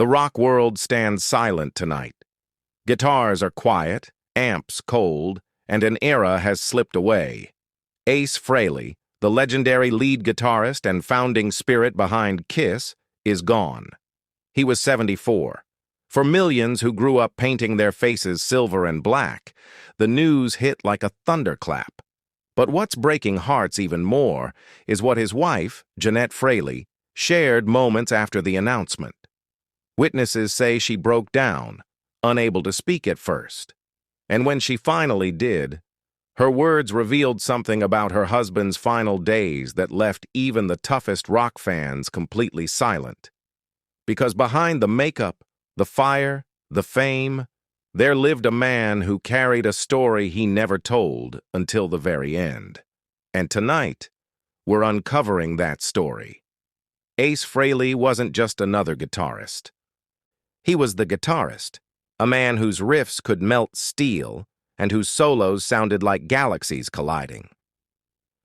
The rock world stands silent tonight. Guitars are quiet, amps cold, and an era has slipped away. Ace Frehley, the legendary lead guitarist and founding spirit behind Kiss, is gone. He was 74. For millions who grew up painting their faces silver and black, the news hit like a thunderclap. But what's breaking hearts even more is what his wife, Jeanette Frehley, shared moments after the announcement. Witnesses say she broke down, unable to speak at first. And when she finally did, her words revealed something about her husband's final days that left even the toughest rock fans completely silent. Because behind the makeup, the fire, the fame, there lived a man who carried a story he never told until the very end. And tonight, we're uncovering that story. Ace Frehley wasn't just another guitarist. He was the guitarist, a man whose riffs could melt steel and whose solos sounded like galaxies colliding.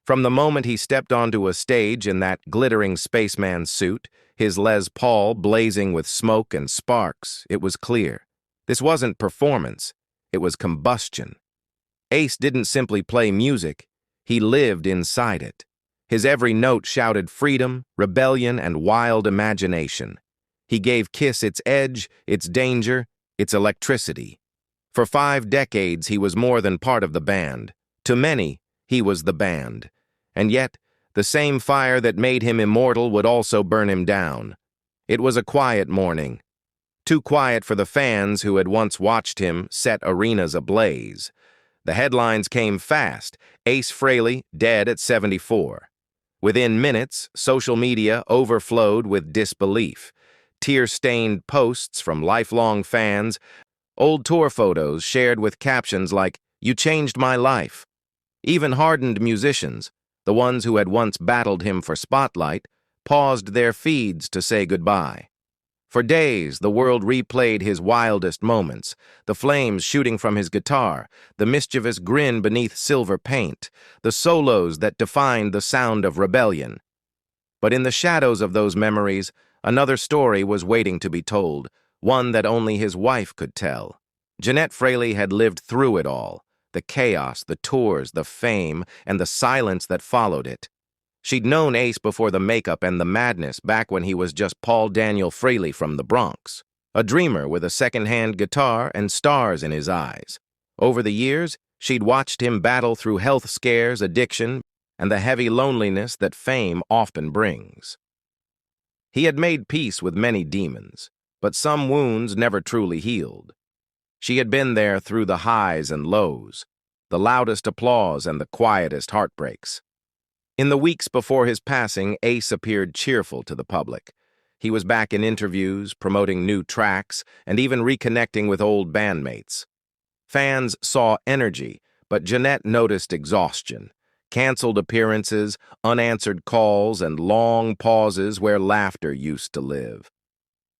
From the moment he stepped onto a stage in that glittering spaceman suit, his Les Paul blazing with smoke and sparks, it was clear. This wasn't performance, it was combustion. Ace didn't simply play music, he lived inside it. His every note shouted freedom, rebellion, and wild imagination. He gave Kiss its edge, its danger, its electricity. For 5 decades, he was more than part of the band. To many, he was the band. And yet, the same fire that made him immortal would also burn him down. It was a quiet morning. Too quiet for the fans who had once watched him set arenas ablaze. The headlines came fast. Ace Frehley, dead at 74. Within minutes, social media overflowed with disbelief. Tear-stained posts from lifelong fans, old tour photos shared with captions like, "You changed my life." Even hardened musicians, the ones who had once battled him for spotlight, paused their feeds to say goodbye. For days, the world replayed his wildest moments, the flames shooting from his guitar, the mischievous grin beneath silver paint, the solos that defined the sound of rebellion. But in the shadows of those memories, another story was waiting to be told, one that only his wife could tell. Jeanette Frehley had lived through it all, the chaos, the tours, the fame, and the silence that followed it. She'd known Ace before the makeup and the madness back when he was just Paul Daniel Frehley from the Bronx, a dreamer with a second-hand guitar and stars in his eyes. Over the years, she'd watched him battle through health scares, addiction, and the heavy loneliness that fame often brings. He had made peace with many demons, but some wounds never truly healed. She had been there through the highs and lows, the loudest applause and the quietest heartbreaks. In the weeks before his passing, Ace appeared cheerful to the public. He was back in interviews, promoting new tracks, and even reconnecting with old bandmates. Fans saw energy, but Jeanette noticed exhaustion. Canceled appearances, unanswered calls, and long pauses where laughter used to live.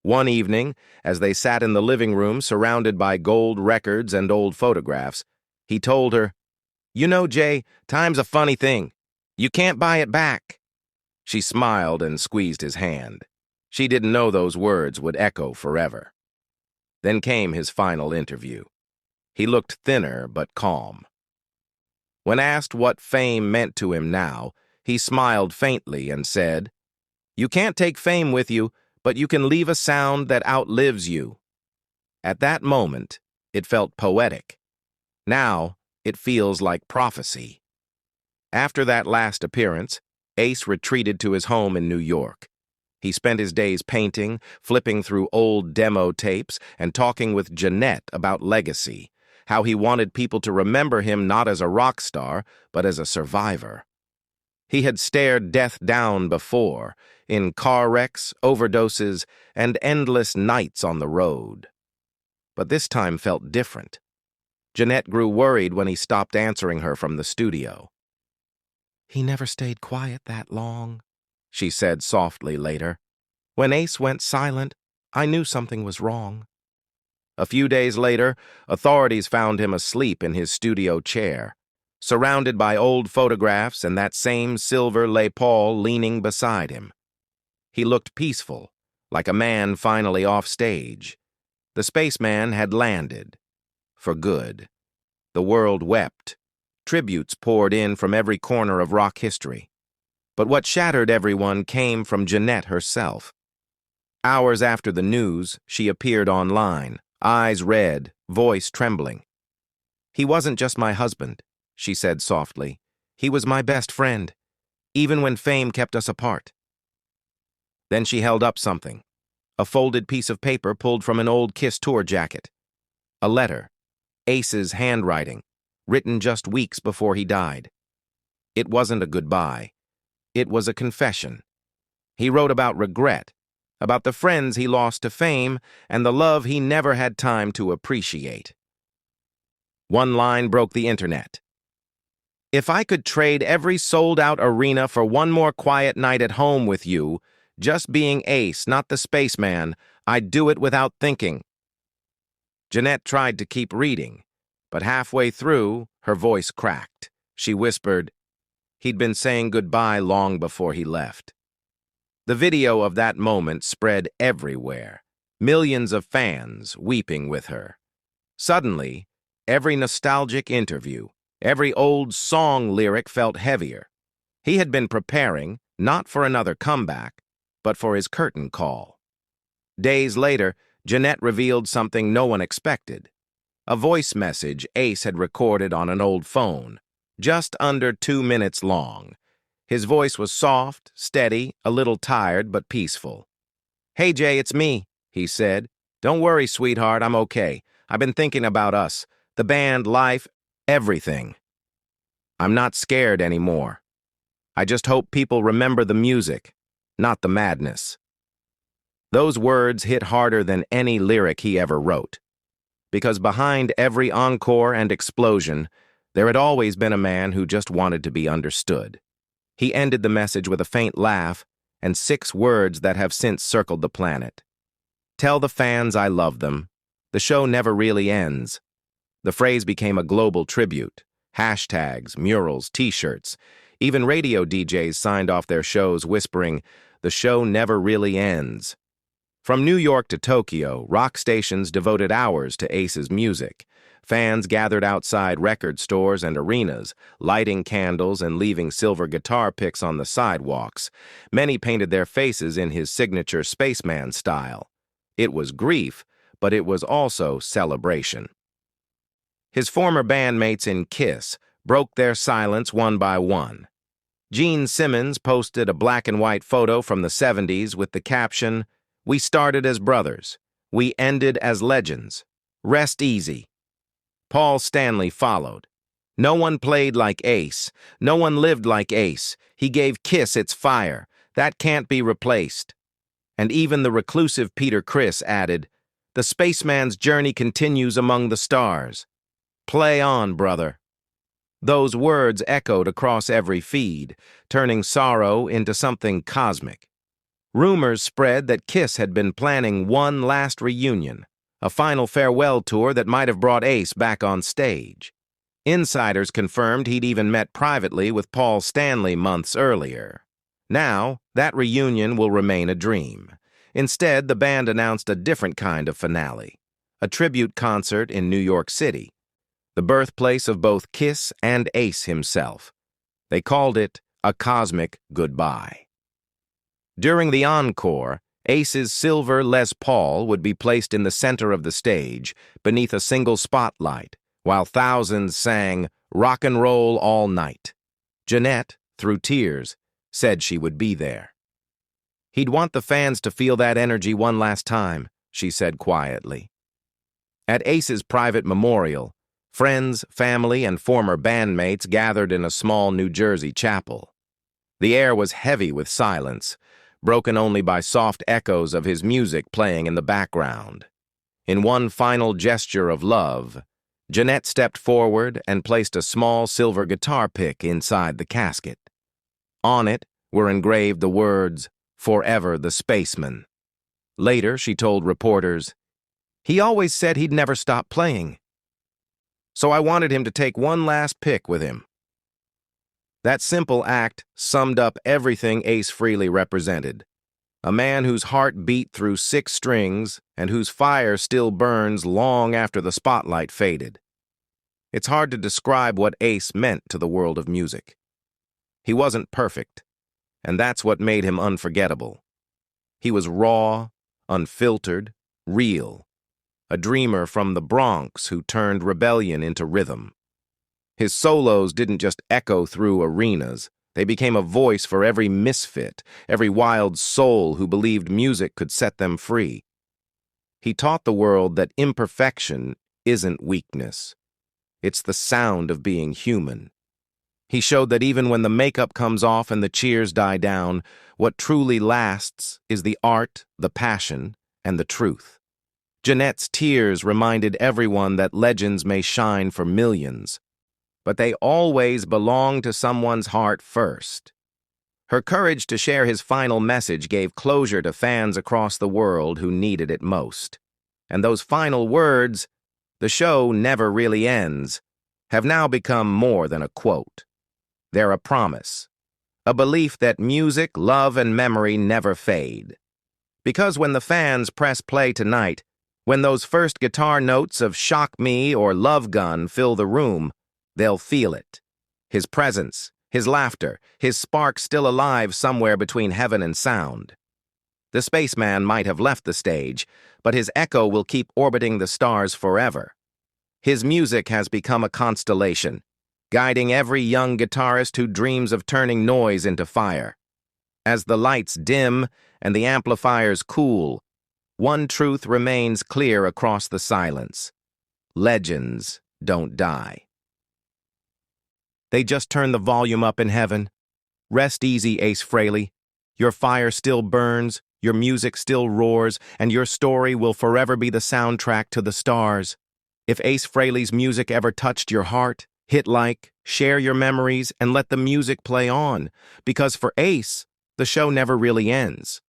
One evening, as they sat in the living room surrounded by gold records and old photographs, he told her, "You know, Jay, time's a funny thing. You can't buy it back." She smiled and squeezed his hand. She didn't know those words would echo forever. Then came his final interview. He looked thinner but calm. When asked what fame meant to him now, he smiled faintly and said, "You can't take fame with you, but you can leave a sound that outlives you." At that moment, it felt poetic. Now, it feels like prophecy. After that last appearance, Ace retreated to his home in New York. He spent his days painting, flipping through old demo tapes, and talking with Jeanette about legacy, how he wanted people to remember him not as a rock star, but as a survivor. He had stared death down before, in car wrecks, overdoses, and endless nights on the road. But this time felt different. Jeanette grew worried when he stopped answering her from the studio. "He never stayed quiet that long," she said softly later. "When Ace went silent, I knew something was wrong." A few days later, authorities found him asleep in his studio chair, surrounded by old photographs and that same silver Les Paul leaning beside him. He looked peaceful, like a man finally off stage. The spaceman had landed. For good. The world wept. Tributes poured in from every corner of rock history. But what shattered everyone came from Jeanette herself. Hours after the news, she appeared online, eyes red, voice trembling. "He wasn't just my husband," she said softly. "He was my best friend, even when fame kept us apart." Then she held up something, a folded piece of paper pulled from an old Kiss tour jacket. A letter, Ace's handwriting, written just weeks before he died. It wasn't a goodbye. It was a confession. He wrote about regret, about the friends he lost to fame, and the love he never had time to appreciate. One line broke the internet. "If I could trade every sold-out arena for one more quiet night at home with you, just being Ace, not the spaceman, I'd do it without thinking." Jeanette tried to keep reading, but halfway through, her voice cracked. She whispered, "He'd been saying goodbye long before he left." The video of that moment spread everywhere, millions of fans weeping with her. Suddenly, every nostalgic interview, every old song lyric felt heavier. He had been preparing, not for another comeback, but for his curtain call. Days later, Jeanette revealed something no one expected. A voice message Ace had recorded on an old phone, just under 2 minutes long. His voice was soft, steady, a little tired, but peaceful. "Hey, Jay, it's me," he said. "Don't worry, sweetheart, I'm okay. I've been thinking about us, the band, life, everything. I'm not scared anymore. I just hope people remember the music, not the madness." Those words hit harder than any lyric he ever wrote. Because behind every encore and explosion, there had always been a man who just wanted to be understood. He ended the message with a faint laugh and 6 words that have since circled the planet. "Tell the fans I love them. The show never really ends." The phrase became a global tribute. Hashtags, murals, t-shirts. Even radio DJs signed off their shows whispering, "The show never really ends." From New York to Tokyo, rock stations devoted hours to Ace's music. Fans gathered outside record stores and arenas, lighting candles and leaving silver guitar picks on the sidewalks. Many painted their faces in his signature spaceman style. It was grief, but it was also celebration. His former bandmates in Kiss broke their silence one by one. Gene Simmons posted a black-and-white photo from the 70s with the caption, "We started as brothers. We ended as legends. Rest easy." Paul Stanley followed. "No one played like Ace. No one lived like Ace. He gave Kiss its fire. That can't be replaced." And even the reclusive Peter Criss added, "The spaceman's journey continues among the stars. Play on, brother." Those words echoed across every feed, turning sorrow into something cosmic. Rumors spread that Kiss had been planning one last reunion, a final farewell tour that might have brought Ace back on stage. Insiders confirmed he'd even met privately with Paul Stanley months earlier. Now, that reunion will remain a dream. Instead, the band announced a different kind of finale, a tribute concert in New York City, the birthplace of both Kiss and Ace himself. They called it a cosmic goodbye. During the encore, Ace's silver Les Paul would be placed in the center of the stage, beneath a single spotlight, while thousands sang "Rock and Roll All Night." Jeanette, through tears, said she would be there. "He'd want the fans to feel that energy one last time," she said quietly. At Ace's private memorial, friends, family, and former bandmates gathered in a small New Jersey chapel. The air was heavy with silence, broken only by soft echoes of his music playing in the background. In one final gesture of love, Jeanette stepped forward and placed a small silver guitar pick inside the casket. On it were engraved the words, "Forever the Spaceman." Later, she told reporters, "He always said he'd never stop playing. So I wanted him to take one last pick with him." That simple act summed up everything Ace Frehley represented. a man whose heart beat through 6 strings and whose fire still burns long after the spotlight faded. It's hard to describe what Ace meant to the world of music. He wasn't perfect, and that's what made him unforgettable. He was raw, unfiltered, real, a dreamer from the Bronx who turned rebellion into rhythm. His solos didn't just echo through arenas. They became a voice for every misfit, every wild soul who believed music could set them free. He taught the world that imperfection isn't weakness. It's the sound of being human. He showed that even when the makeup comes off and the cheers die down, what truly lasts is the art, the passion, and the truth. Jeanette's tears reminded everyone that legends may shine for millions, but they always belong to someone's heart first. Her courage to share his final message gave closure to fans across the world who needed it most. And those final words, "The show never really ends," have now become more than a quote. They're a promise, a belief that music, love, and memory never fade. Because when the fans press play tonight, when those first guitar notes of Shock Me or Love Gun fill the room, they'll feel it. His presence, his laughter, his spark still alive somewhere between heaven and sound. The spaceman might have left the stage, but his echo will keep orbiting the stars forever. His music has become a constellation, guiding every young guitarist who dreams of turning noise into fire. As the lights dim and the amplifiers cool, one truth remains clear across the silence. Legends don't die. They just turned the volume up in heaven. Rest easy, Ace Frehley. Your fire still burns, your music still roars, and your story will forever be the soundtrack to the stars. If Ace Frehley's music ever touched your heart, hit like, share your memories, and let the music play on. Because for Ace, the show never really ends.